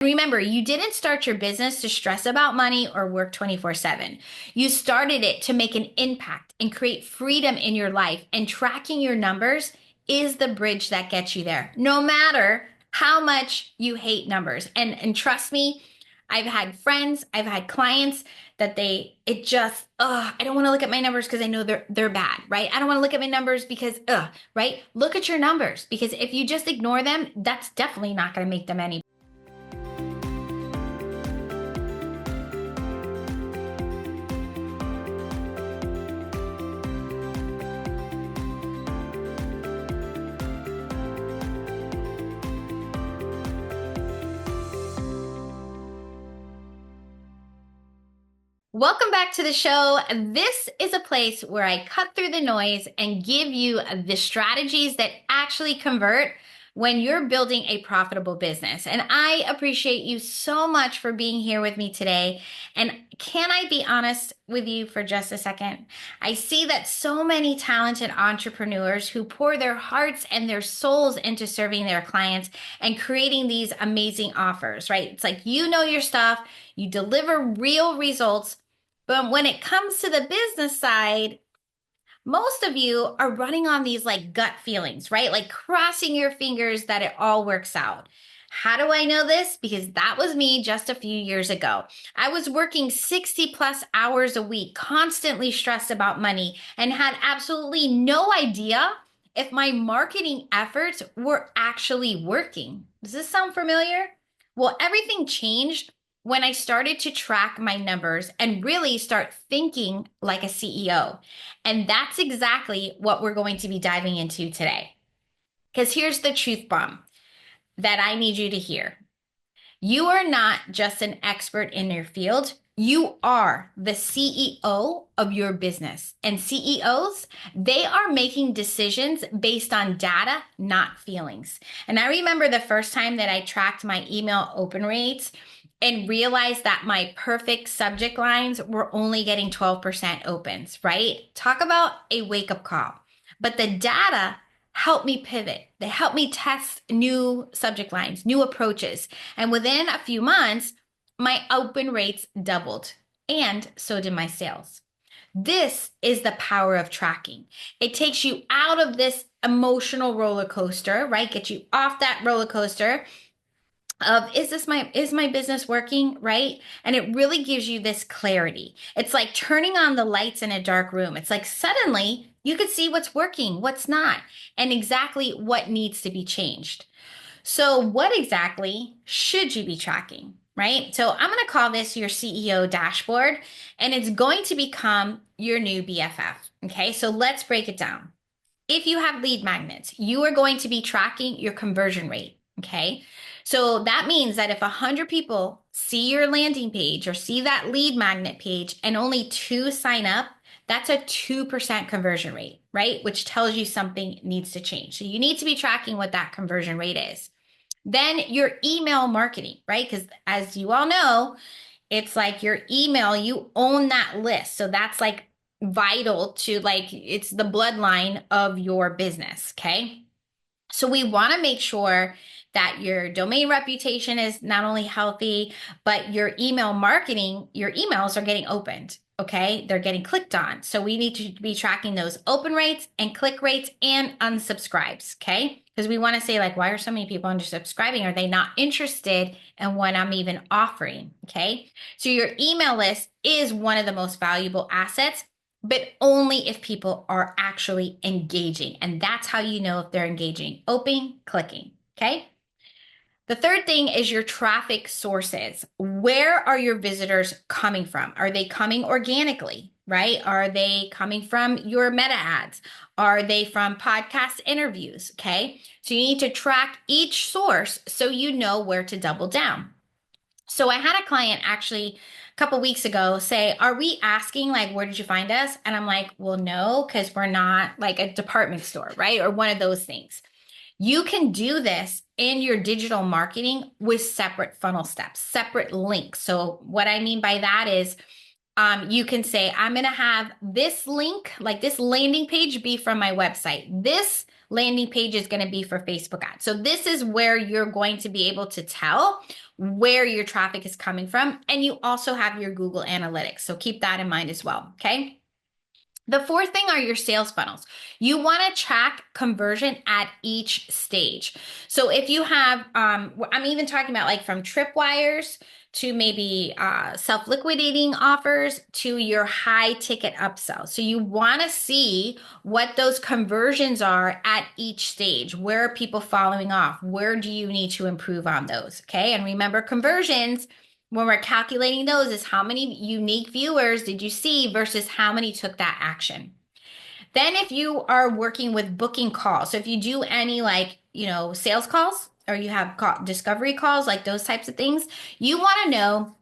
Remember, you didn't start your business to stress about money or work 24/7. You started it to make an impact and create freedom in your life. And tracking your numbers is the bridge that gets you there, no matter how much you hate numbers. And trust me, I've had friends, I've had clients that I don't want to look at my numbers because I know they're bad, right? I don't want to look at my numbers because, right? Look at your numbers, because if you just ignore them, that's definitely not going to make them any. Welcome back to the show. This is a place where I cut through the noise and give you the strategies that actually convert when you're building a profitable business. And I appreciate you so much for being here with me today. And can I be honest with you for just a second? I see that so many talented entrepreneurs who pour their hearts and their souls into serving their clients and creating these amazing offers, right? It's like, you know your stuff, you deliver real results. But when it comes to the business side, most of you are running on these like gut feelings, right? Like crossing your fingers that it all works out. How do I know this? Because that was me just a few years ago. I was working 60 plus hours a week, constantly stressed about money, and had absolutely no idea if my marketing efforts were actually working. Does this sound familiar? Well, everything changed when I started to track my numbers and really start thinking like a CEO. And that's exactly what we're going to be diving into today. Because here's the truth bomb that I need you to hear. You are not just an expert in your field. You are the CEO of your business. And CEOs, they are making decisions based on data, not feelings. And I remember the first time that I tracked my email open rates and realized that my perfect subject lines were only getting 12% opens, right? Talk about a wake-up call. But the data helped me pivot. They helped me test new subject lines, new approaches. And within a few months, my open rates doubled, and so did my sales. This is the power of tracking. It takes you out of this emotional roller coaster, right? Get you off that roller coaster of is my business working, right? And it really gives you this clarity. It's like turning on the lights in a dark room. It's like suddenly you could see what's working, what's not, and exactly what needs to be changed. So what exactly should you be tracking, right? So I'm going to call this your CEO dashboard, and it's going to become your new BFF. Okay, so let's break it down. If you have lead magnets, you are going to be tracking your conversion rate. Okay. So that means that if 100 people see your landing page or see that lead magnet page and only 2 sign up, that's a 2% conversion rate, right? Which tells you something needs to change. So you need to be tracking what that conversion rate is. Then your email marketing, right? Because as you all know, it's like your email, you own that list. So that's like vital to like, it's the bloodline of your business. Okay. So we want to make sure that your domain reputation is not only healthy, but your email marketing, your emails are getting opened. Okay. They're getting clicked on. So we need to be tracking those open rates and click rates and unsubscribes. Okay. Because we want to say, like, why are so many people unsubscribing? Are they not interested in what I'm even offering? Okay. So your email list is one of the most valuable assets, but only if people are actually engaging. And that's how you know if they're engaging. Opening, clicking. Okay. The third thing is your traffic sources. Where are your visitors coming from? Are they coming organically, right? Are they coming from your meta ads? Are they from podcast interviews? Okay. So you need to track each source so you know where to double down. So I had a client actually a couple weeks ago say, are we asking like, where did you find us? And I'm like, well, no, because we're not like a department store, right? Or one of those things. You can do this in your digital marketing with separate funnel steps, separate links. So what I mean by that is you can say, I'm going to have this link, like this landing page be from my website. This landing page is going to be for Facebook ads. So this is where you're going to be able to tell where your traffic is coming from. And you also have your Google Analytics. So keep that in mind as well. Okay. The fourth thing are your sales funnels. You want to track conversion at each stage. So if you have, I'm even talking about like from tripwires to maybe self-liquidating offers to your high ticket upsell. So you want to see what those conversions are at each stage. Where are people following off? Where do you need to improve on those? Okay. And remember, conversions, when we're calculating those, is how many unique viewers did you see versus how many took that action. Then if you are working with booking calls, so if you do any like, sales calls or you have discovery calls, like those types of things, you want to know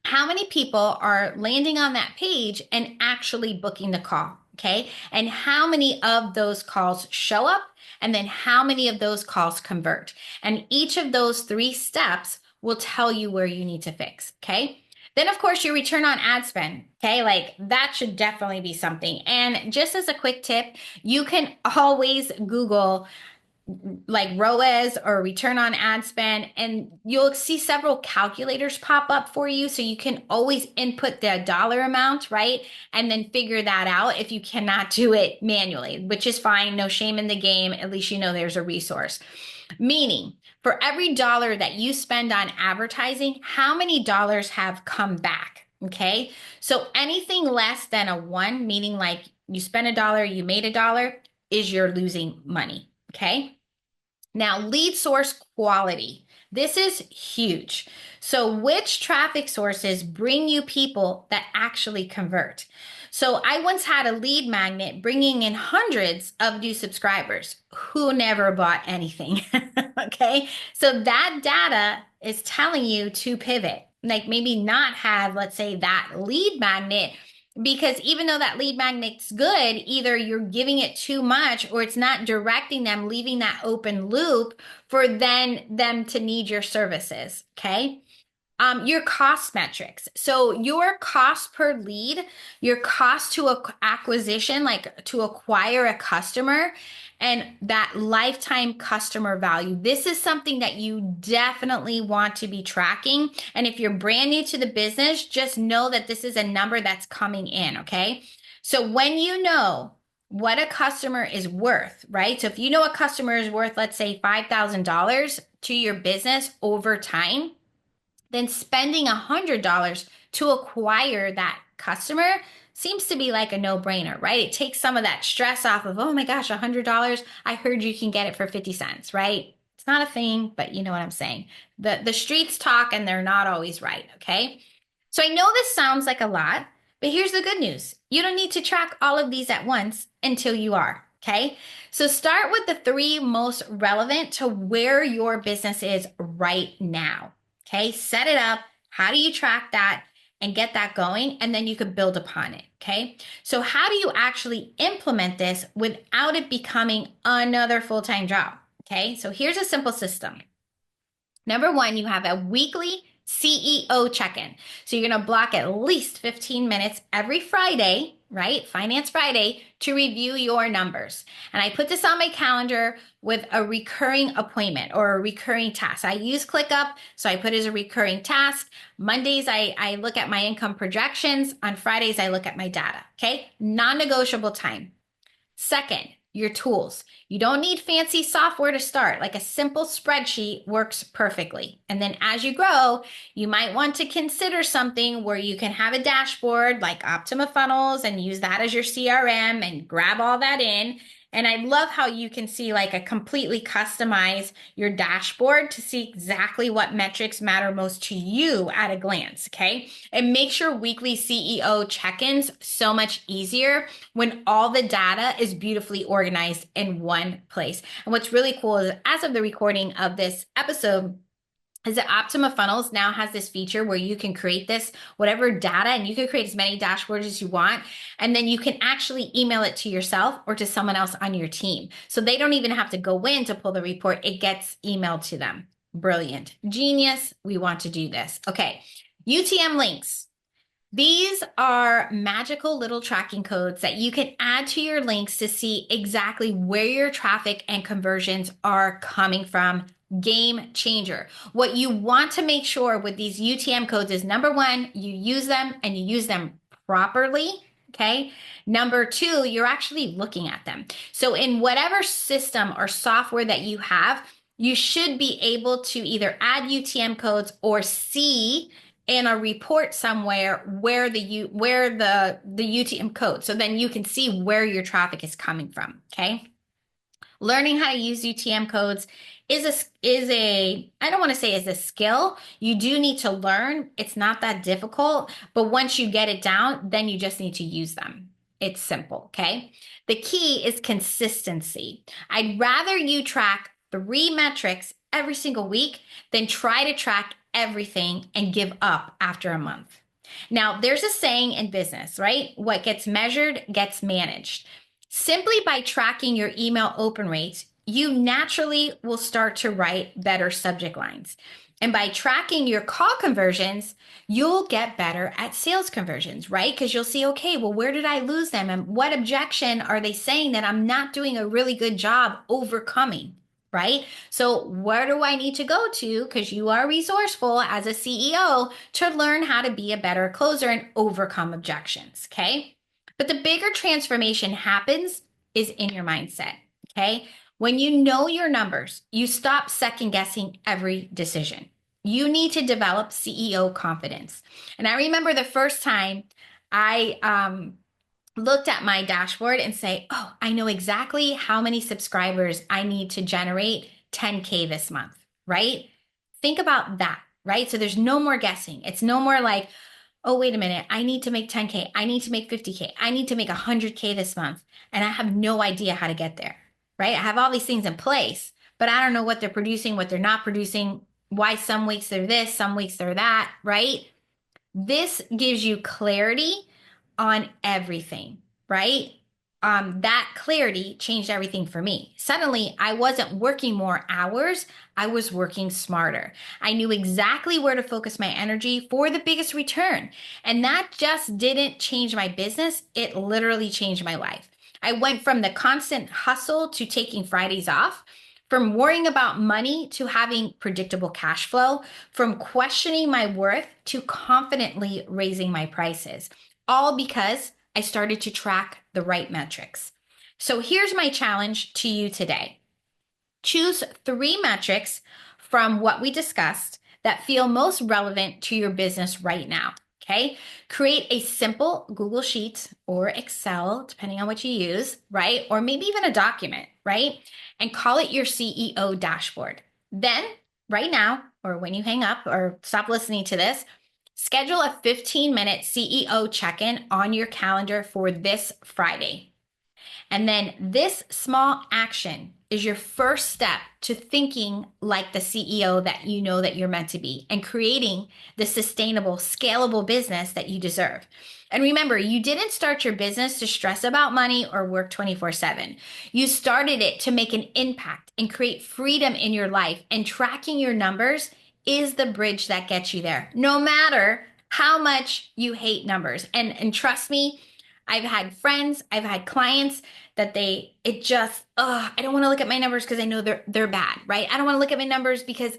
how many people are landing on that page and actually booking the call. Okay. And how many of those calls show up, and then how many of those calls convert. And each of those 3 steps will tell you where you need to fix. Okay. Then, of course, your return on ad spend. Okay. Like that should definitely be something. And just as a quick tip, you can always Google like ROAS or return on ad spend, and you'll see several calculators pop up for you. So you can always input the dollar amount, right? And then figure that out if you cannot do it manually, which is fine. No shame in the game. At least you know there's a resource. Meaning, for every dollar that you spend on advertising, how many dollars have come back? Okay. So anything less than a 1, meaning like you spent $1, you made $1, is you're losing money. Okay. Now, lead source quality. This is huge. So which traffic sources bring you people that actually convert? So I once had a lead magnet bringing in hundreds of new subscribers who never bought anything. Okay. So that data is telling you to pivot, like maybe not have, let's say, that lead magnet, because even though that lead magnet's good, either you're giving it too much or it's not directing them, leaving that open loop for then them to need your services. Okay. Your cost metrics. So your cost per lead, your cost to acquisition, like to acquire a customer, and that lifetime customer value. This is something that you definitely want to be tracking. And if you're brand new to the business, just know that this is a number that's coming in. Okay. So when you know what a customer is worth, right? So if you know a customer is worth, let's say $5,000 to your business over time, then spending $100 to acquire that customer seems to be like a no-brainer, right? It takes some of that stress off of, oh my gosh, $100. I heard you can get it for 50 cents, right? It's not a thing, but you know what I'm saying. The streets talk and they're not always right, okay? So I know this sounds like a lot, but here's the good news. You don't need to track all of these at once until you are, okay? So start with the 3 most relevant to where your business is right now. Okay, set it up. How do you track that and get that going? And then you could build upon it. Okay, so how do you actually implement this without it becoming another full-time job? Okay, so here's a simple system. Number 1, you have a weekly CEO check-in. So you're going to block at least 15 minutes every Friday, right? Finance Friday, to review your numbers. And I put this on my calendar with a recurring appointment or a recurring task. I use ClickUp, so I put it as a recurring task. Mondays, I look at my income projections. On Fridays, I look at my data. Okay, non-negotiable time. Second, your tools. You don't need fancy software to start. Like a simple spreadsheet works perfectly. And then as you grow, you might want to consider something where you can have a dashboard like Optima Funnels and use that as your CRM and grab all that in. And I love how you can see like a completely customize your dashboard to see exactly what metrics matter most to you at a glance, okay? It makes your weekly CEO check-ins so much easier when all the data is beautifully organized in one place. And what's really cool is as of the recording of this episode, is that Optima Funnels now has this feature where you can create this, whatever data, and you can create as many dashboards as you want. And then you can actually email it to yourself or to someone else on your team. So they don't even have to go in to pull the report. It gets emailed to them. Brilliant. Genius. We want to do this. Okay. UTM links. These are magical little tracking codes that you can add to your links to see exactly where your traffic and conversions are coming from. Game changer. What you want to make sure with these UTM codes is number one, you use them and you use them properly. Okay. Number two, you're actually looking at them. So in whatever system or software that you have, you should be able to either add UTM codes or see in a report somewhere where the UTM code. So then you can see where your traffic is coming from. Okay. Learning how to use UTM codes is a I don't want to say is a skill. You do need to learn. It's not that difficult, but once you get it down, then you just need to use them. It's simple, okay? The key is consistency. I'd rather you track 3 metrics every single week than try to track everything and give up after a month. Now, there's a saying in business, right? What gets measured gets managed. Simply by tracking your email open rates, you naturally will start to write better subject lines. And by tracking your call conversions, you'll get better at sales conversions, right? Because you'll see, okay, well, where did I lose them? And what objection are they saying that I'm not doing a really good job overcoming, right? So where do I need to go to? Because you are resourceful as a CEO to learn how to be a better closer and overcome objections, okay? But the bigger transformation happens is in your mindset, okay? When you know your numbers, you stop second guessing every decision. You need to develop CEO confidence. And I remember the first time I looked at my dashboard and say, oh, I know exactly how many subscribers I need to generate 10K this month, right? Think about that, right? So there's no more guessing. It's no more like, oh, wait a minute, I need to make 10K. I need to make 50K. I need to make 100K this month. And I have no idea how to get there, right? I have all these things in place, but I don't know what they're producing, what they're not producing, why some weeks they're this, some weeks they're that, right? This gives you clarity on everything, right? That clarity changed everything for me. Suddenly, I wasn't working more hours, I was working smarter. I knew exactly where to focus my energy for the biggest return. And that just didn't change my business, it literally changed my life. I went from the constant hustle to taking Fridays off, from worrying about money to having predictable cash flow, from questioning my worth to confidently raising my prices, all because I started to track the right metrics. So here's my challenge to you today. Choose 3 metrics from what we discussed that feel most relevant to your business right now. Okay. Create a simple Google Sheet or Excel, depending on what you use, right? Or maybe even a document, right? And call it your CEO dashboard. Then, right now, or when you hang up or stop listening to this, schedule a 15-minute CEO check-in on your calendar for this Friday. And then this small action is your first step to thinking like the CEO that you know that you're meant to be and creating the sustainable, scalable business that you deserve. And remember, you didn't start your business to stress about money or work 24/7. You started it to make an impact and create freedom in your life, and tracking your numbers is the bridge that gets you there, no matter how much you hate numbers. And trust me, I've had friends, I've had clients that I don't want to look at my numbers because I know they're bad, right? I don't want to look at my numbers because,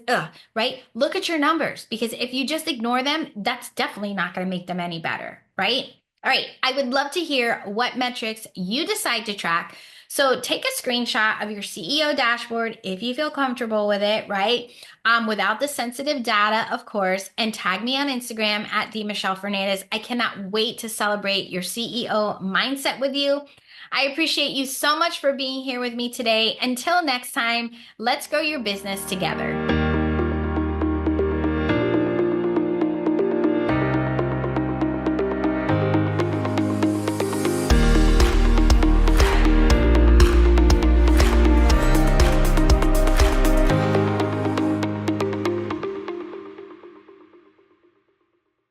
right? Look at your numbers, because if you just ignore them, that's definitely not going to make them any better, right? All right, I would love to hear what metrics you decide to track. So take a screenshot of your CEO dashboard if you feel comfortable with it, right? Without the sensitive data, of course, and tag me on Instagram at @DMichelleFernandez. I cannot wait to celebrate your CEO mindset with you. I appreciate you so much for being here with me today. Until next time, let's grow your business together.